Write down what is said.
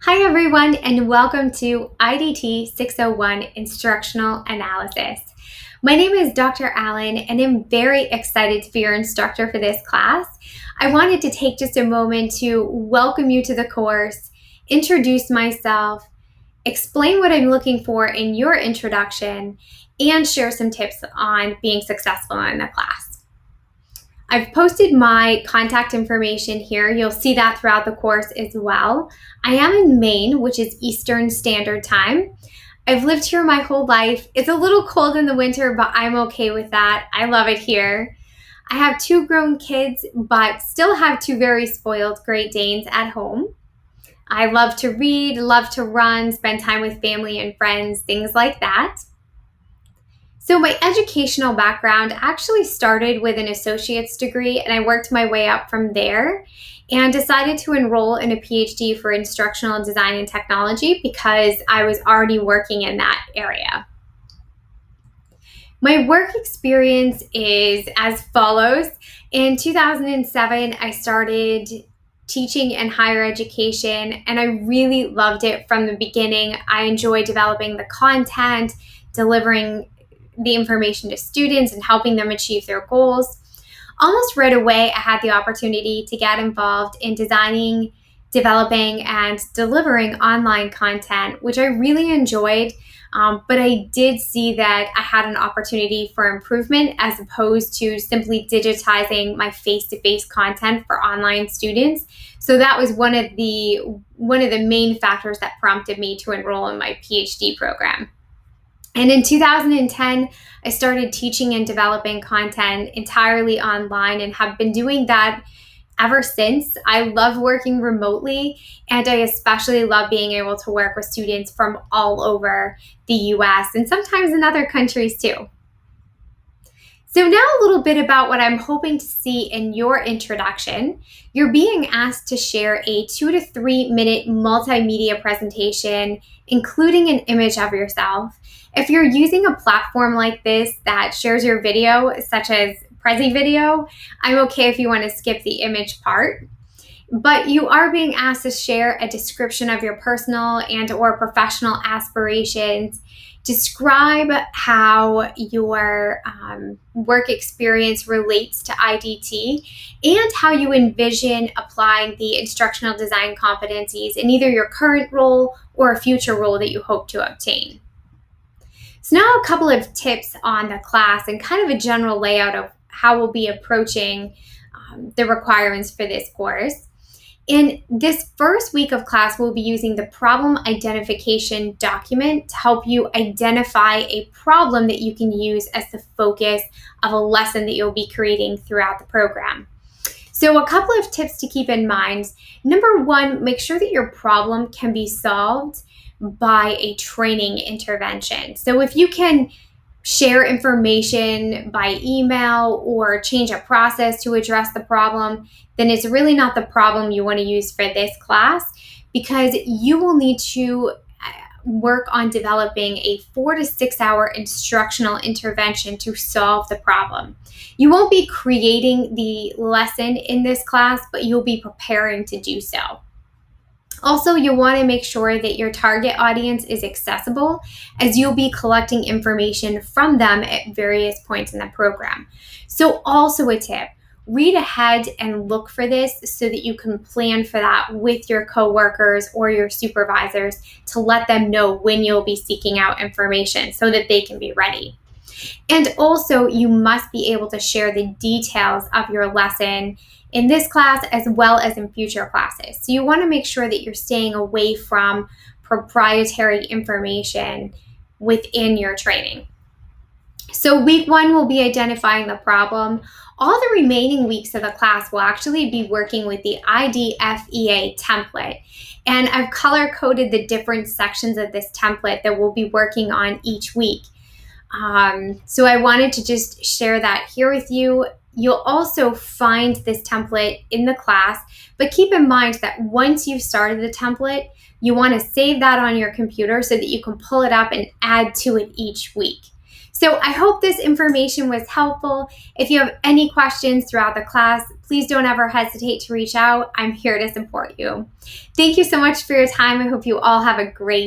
Hi everyone, and welcome to IDT 601 Instructional Analysis. My name is Dr. Allen, and I'm very excited to be your instructor for this class. I wanted to take just a moment to welcome you to the course, introduce myself, explain what I'm looking for in your introduction, and share some tips on being successful in the class. I've posted my contact information here. You'll see that throughout the course as well. I am in Maine, which is Eastern Standard Time. I've lived here my whole life. It's a little cold in the winter, but I'm okay with that. I love it here. I have 2 grown kids, but still have 2 very spoiled Great Danes at home. I love to read, love to run, spend time with family and friends, things like that. So my educational background actually started with an associate's degree, and I worked my way up from there and decided to enroll in a PhD for instructional design and technology because I was already working in that area. My work experience is as follows. In 2007, I started teaching in higher education, and I really loved it from the beginning. I enjoyed developing the content, delivering the information to students and helping them achieve their goals. Almost right away, I had the opportunity to get involved in designing, developing, and delivering online content, which I really enjoyed. But I did see that I had an opportunity for improvement as opposed to simply digitizing my face-to-face content for online students. So that was one of the main factors that prompted me to enroll in my PhD program. And in 2010, I started teaching and developing content entirely online and have been doing that ever since. I love working remotely, and I especially love being able to work with students from all over the US and sometimes in other countries too. So now a little bit about what I'm hoping to see in your introduction. You're being asked to share a 2 to 3 minute multimedia presentation, including an image of yourself. If you're using a platform like this that shares your video, such as Prezi Video, I'm okay if you want to skip the image part. But you are being asked to share a description of your personal and or professional aspirations. Describe how your work experience relates to IDT and how you envision applying the instructional design competencies in either your current role or a future role that you hope to obtain. So now a couple of tips on the class and kind of a general layout of how we'll be approaching the requirements for this course. In this first week of class, we'll be using the problem identification document to help you identify a problem that you can use as the focus of a lesson that you'll be creating throughout the program. So a couple of tips to keep in mind. Number 1, make sure that your problem can be solved by a training intervention. So if you can share information by email or change a process to address the problem, then it's really not the problem you want to use for this class, because you will need to work on developing a 4 to 6 hour instructional intervention to solve the problem. You won't be creating the lesson in this class, but you'll be preparing to do so. Also, you'll want to make sure that your target audience is accessible, as you'll be collecting information from them at various points in the program. So also a tip, read ahead and look for this so that you can plan for that with your coworkers or your supervisors to let them know when you'll be seeking out information so that they can be ready. And also, you must be able to share the details of your lesson in this class as well as in future classes. So you want to make sure that you're staying away from proprietary information within your training. So week 1 will be identifying the problem. All the remaining weeks of the class will actually be working with the IDFEA template. And I've color-coded the different sections of this template that we'll be working on each week. So I wanted to just share that here with you. You'll also find this template in the class, but keep in mind that once you've started the template, you want to save that on your computer so that you can pull it up and add to it each week. So I hope this information was helpful. If you have any questions throughout the class, please don't ever hesitate to reach out. I'm here to support you. Thank you so much for your time. I hope you all have a great